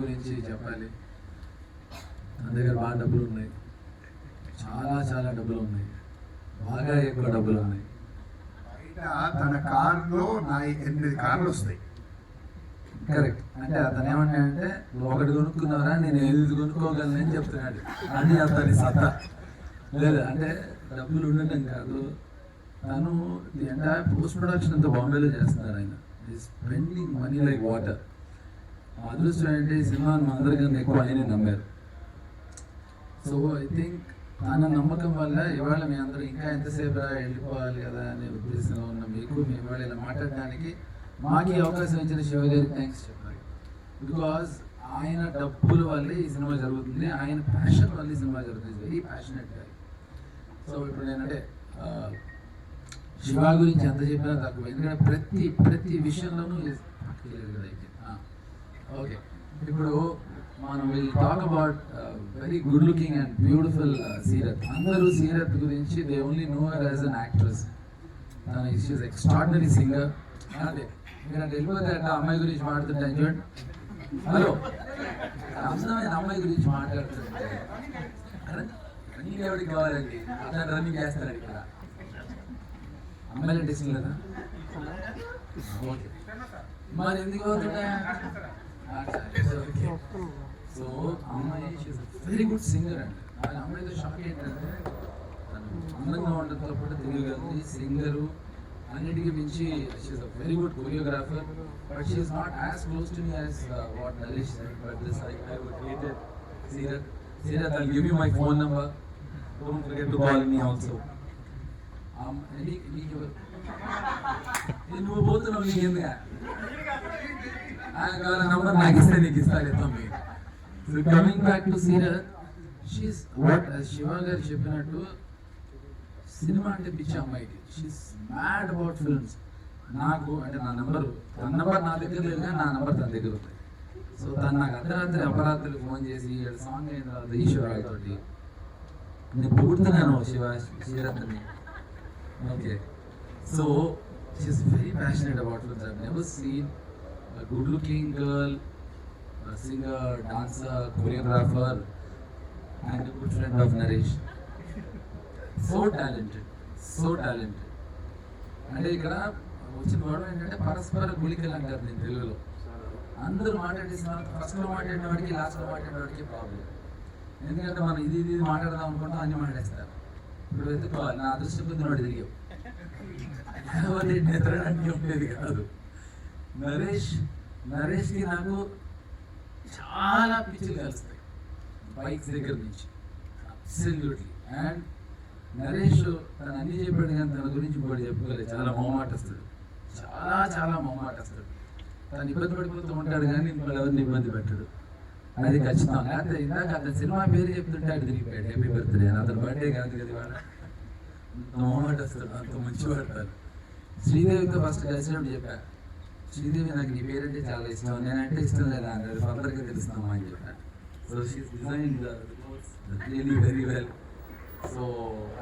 గురించి చెప్పాలి. నా దగ్గర బాగా డబ్బులు ఉన్నాయి, చాలా చాలా డబ్బులు ఉన్నాయి, బాగా ఎక్కువ డబ్బులు ఉన్నాయి. తన కార్లో నా 8 కార్లు వస్తాయి. కరెక్ట్. అంటే అతను ఏమన్నాడంటే ఒకటి కొనుక్కున్నారా నేను 8 కొనుక్కోగలనని చెప్తున్నాడు. అది అతని సత్తా. లేదు అంటే డబ్బులు ఉండడం కాదు, తను ఎంటైర్ పోస్ట్ ప్రొడక్షన్ అంతా బాంబేలో చేస్తున్నారు. ఆయన స్పెండింగ్ మనీ లైక్ వాటర్. అదృష్టం ఏంటి, సినిమాను అందరికన్నా ఎక్కువ ఆయనే నమ్మారు. సో ఐ థింక్ తన నమ్మకం వల్ల ఇవాళ మీ అందరూ ఇంకా ఎంతసేపు వెళ్ళిపోవాలి కదా అనే ఉద్దేశంలో ఉన్న మీకు మేము ఇవాళ ఇలా మాట్లాడడానికి మాకు ఈ అవకాశం ఇచ్చిన శివ గారికి థ్యాంక్స్ చెప్పాలి. బికాజ్ ఆయన డబ్బుల వల్లే ఈ సినిమా జరుగుతుంది, ఆయన ప్యాషన్ వల్ల ఈ సినిమా జరుగుతుంది. వెరీ ప్యాషనెట్ గా. సో ఇప్పుడు నేనంటే శివ గురించి ఎంత చెప్పినా తక్కువ, ఎందుకంటే ప్రతి విషయంలోనూ ఓకే. ఇప్పుడు మనం will talk about very good looking and beautiful Seerat. అందరూ సీరత్ గురించి they only know her as an actress. She's extraordinary singer. అదే మీరు అంటే వెళ్ళిపోతే అంటే అమ్మాయి గురించి మాట్లాడుతుంటాను చూడండి. హలో, అందమైన అమ్మాయి గురించి మాట్లాడుతుంటే రన్నింగ్ ఎవరికి కావాలండి? అతను రన్నింగ్ చేస్తాడు ఇక్కడ. అమ్మాయిలు టెస్టింగ్ కదా, ఓకే. మరి ఎందుకు అవుతుంటాయా? సో అమ్మాయి వెరీ గుడ్ సింగర్ అండి. ఆ అమ్మాయితో షాక్ ఏంటంటే అందంగా ఉండడంతో పాటు తెలియగలది, సింగరు, అన్నిటికీ మించి she's a very good choreographer. But she's not as close to me as what Naresh said. But this I would hate it. Sirath, I'll give you my phone number. Don't forget to call me also. నువ్వు పోతున్నావు, నీకు ఎందుగా ఆయన number నాకు ఇస్తే నీకు ఇస్తాను. Coming back to Seerat, she's what Shiva garu చెప్పినట్టు cinema అంటే పిచ్చి అమ్మాయికి. She's mad about films. నాకు అంటే నా నెంబర్ నా దగ్గర లేదు, నా నెంబర్ తన దగ్గర ఉంది. సో తను నాకు అర్ధరాత్రి అపరాత్రులు ఫోన్ చేసి సాంగ్ అయిన తర్వాత ఈశ్వరాలతోటి నేను పొగుడుతున్నాను Sriratni. Okay. So she is very passionate about films. I never seen a good looking girl, a singer, dancer, choreographer and a good friend of Naresh. So talented. అంటే ఇక్కడ వచ్చిన గొడవ ఏంటంటే పరస్పర గుళికలు అంటారు నేను తెలుగులో. అందరూ మాట్లాడేసిన ఫస్ట్లో మాట్లాడిన వాడికి లాస్ట్లో మాట్లాడిన వాడికి ప్రాబ్లం. ఎందుకంటే మనం ఇది మాట్లాడదాం అనుకుంటాం, అన్ని మాట్లాడేస్తారు. ఇప్పుడు వెతుక్కోవాలి. నా అదృష్టం పొందిన వాడు తిరిగావు ఎత్తడానికి ఉండేది కాదు. నరేష్కి నాకు చాలా పిచ్చులు కలుస్తాయి బైక్స్ దగ్గర నుంచి, అబ్సల్యూట్లీ. అండ్ నరేష్ తను అన్ని చెప్పాడు కానీ తన గురించి ఇంకోటి చెప్పుకోలేదు. చాలా మొహమాటస్తుడు, చాలా మొహమాటస్తుడు. తను ఇబ్బంది పడిపోతూ ఉంటాడు కానీ ఇంకోటి ఎవరిని ఇబ్బంది పెట్టాడు, అది ఖచ్చితం. లేకపోతే ఇందాక అతని సినిమా పేరు చెప్తుంటే అటు తిరిగిపోయాడు. హ్యాపీ బర్త్డే అని. అతని బర్త్డే కాదు కదా ఇవాళ. మొహమాటస్తుడు, అంత మంచి పడతాడు. శ్రీదేవితో ఫస్ట్ కలిసినప్పుడు చెప్పాను, శ్రీదేవి నాకు నీ పేరంటే చాలా ఇష్టం, నేనంటే ఇష్టం లేదా అన్నాడు. ఫర్దర్గా తెలుస్తామా అని చెప్పాను. So she's design really very well. So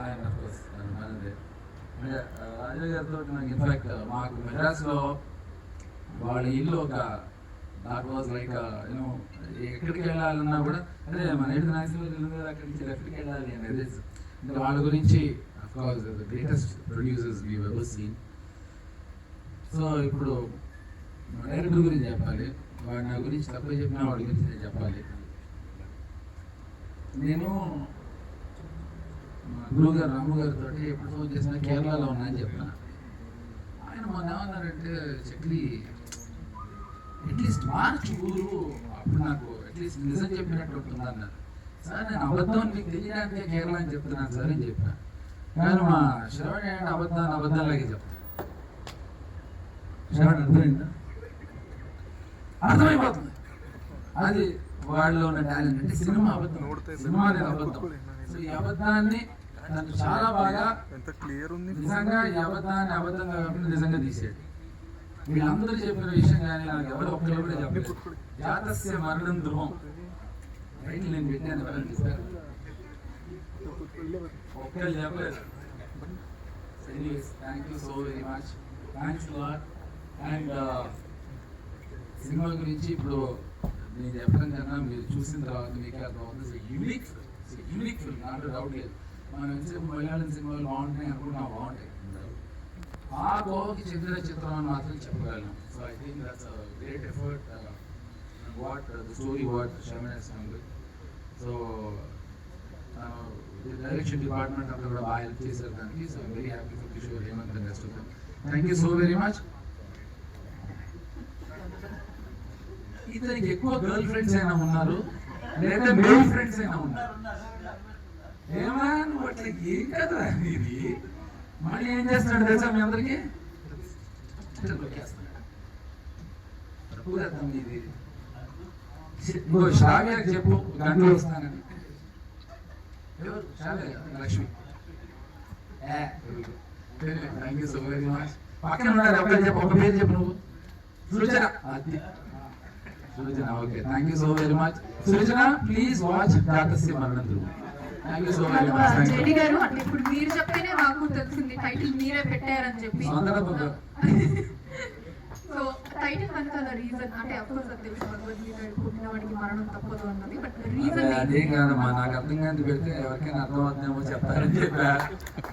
ఆయన అఫ్కోర్స్ మనదే. రాజా గారితో నాకు ఇన్ఫాక్ట్ మాకు మెడ్రాస్లో వాళ్ళ ఇల్లు ఒక నాకు వాజ్ లైక్ యూనో ఎక్కడికి వెళ్ళాలన్నా కూడా అదే మన ఏడు నాగేశ్వరం వెళ్ళింది కదా, అక్కడి నుంచి ఎక్కడికి వెళ్ళాలి అనేది. అంటే వాళ్ళ గురించి of course the greatest producers we ever seen. So ఇప్పుడు డైరెక్టర్ గురించి చెప్పాలి. వాడు నా గురించి తక్కువ చెప్పినా వాడి గురించి నేను చెప్పాలి. నేను గురువు గారు రాము గారితో ఎప్పుడు ఫోన్ చేసినా కేరళలో ఉన్నా అని చెప్పిన. ఆయన మొన్న ఏమన్నారంటే, చక్రి అట్లీస్ట్ మార్చి ఊరు, అప్పుడు నాకు అట్లీస్ట్ నిజం చెప్పినట్టు ఉంటుంది అన్నారు. సార్ నేను అబద్ధం మీకు తెలియడానికే కేరళ అని చెప్తున్నాను సార్ అని చెప్పాను. కానీ మా శ్రవణ్ అంటే అబద్ధాలాగే చెప్తాను. శ్రవణ్ అర్థమైందా? అర్థమైపోతుంది. అది వాళ్ళలో ఉన్న టాలెంట్. అంటే సినిమా అబద్ధం, సినిమా అనేది అబద్ధం. సో ఈ అబద్ధాన్ని తను చాలా బాగా నిజంగా ఈ అబద్ధాన్ని అబద్ధంగా కాకుండా నిజంగా తీసాడు. వీళ్ళందరూ చెప్పిన విషయం కానీ నాకు ఎవరు ఒక్కరు కూడా చెప్పలేదు. జాతస్య మరణం ధ్రువం రైట్ నేను పెట్టాను. ఎవరైనా చెప్పారు? ఒక్కరు చెప్పలేదు. Thank you so very much. Thanks lot. And cinema గురించి ఇప్పుడు నేను చెప్పడం కన్నా మీరు చూసిన తర్వాత మీకు అర్థమవుతుంది. యూనిక్ ఫిల్మ్, నాకు డౌట్ లేదు. మనం ఎంతసేపు మలయాళం సినిమాలు బాగుంటాయి అనుకుంటున్నా, బాగుంటాయి. ఆ కోవకి చెందిన చిత్రం అని మాత్రం చెప్పగలను. So I think that's great effort what the story what Sharmin has done. So direction department అంతా కూడా బాగా హెల్ప్ చేశారు దానికి. So I'm very happy for Kishore, Hemanth and rest of them. Thank you so very much. ఇతనికి ఎక్కువ గర్ల్ ఫ్రెండ్స్ అయినా ఉన్నారు లేదా మేల్ ఫ్రెండ్స్ అయినా ఉన్నారు? ఏమా నువ్వు అట్లా ఏం కదా ఇది. మళ్ళీ ఏం చేస్తున్నాడు తెలుసా మీ అందరికీ? ఇది ఇంకో శ్రావ్యకి చెప్పు, గంటలు వస్తానని. ఎవరు? Shravya, Lakshmi. Thank you so very much. పక్కన ఉన్నారు, ఒక చెప్పు, ఒక పేరు చెప్పు నువ్వు. సృజన. అది Srujana. Okay, thank you so very much. Srujana, please watch Jathasya మరణంతులు. Thank you so very much. JD గారు, అంటే ఇప్పుడు మీరు చెప్తేనే మాకు తెలిసింది టైటిల్ మీరే పెట్టారని చెప్పి. సో టైటిల్ వెనకాల రీజన్ అంటే అఫ్కోర్స్ అది భగవద్గీత పుట్టినవాడికి మరణం తప్పదు అన్నది, బట్ రీజన్ అదేం కాదమ్మా, నాకు అర్థం కాదు పెడితే ఎవరికైనా అర్థమవుతుందేమో చెప్తారని చెప్పా.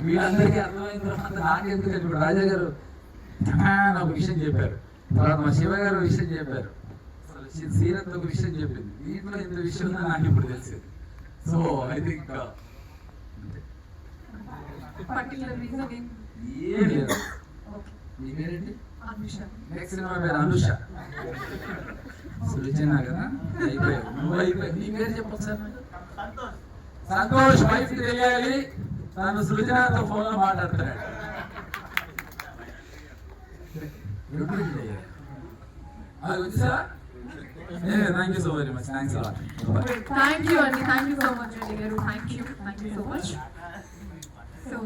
వీళ్ళందరికీ అర్థమైన తర్వాత నాకెందుకు? ఇప్పుడు రాజా గారు ఒక విషయం చెప్పారు, తర్వాత మా శివ గారు విషయం చెప్పారు, సీరత్ ఒక విషయం చెప్పింది. దీంట్లో ఇంత విషయం ఉందని నాకు ఇప్పుడు తెలిసింది. So I think particular reason ఏం లేదు. నీ పేరేంటి? అనుష. నెక్స్ట్ సినిమా పేరు అనుష. సృజన కదా, అయిపోయావు నువ్వు, అయిపోయావు. నీ పేరు చెప్పొచ్చు సార్. సంతోష్ వైఫ్ తెలియాలి, తను సృజనతో ఫోన్ లో మాట్లాడుతున్నాడు. అది వచ్చా? Thank you so very much. Thanks a lot. Thank you అండి, thank you so much Reddy గారు, thank you so much. So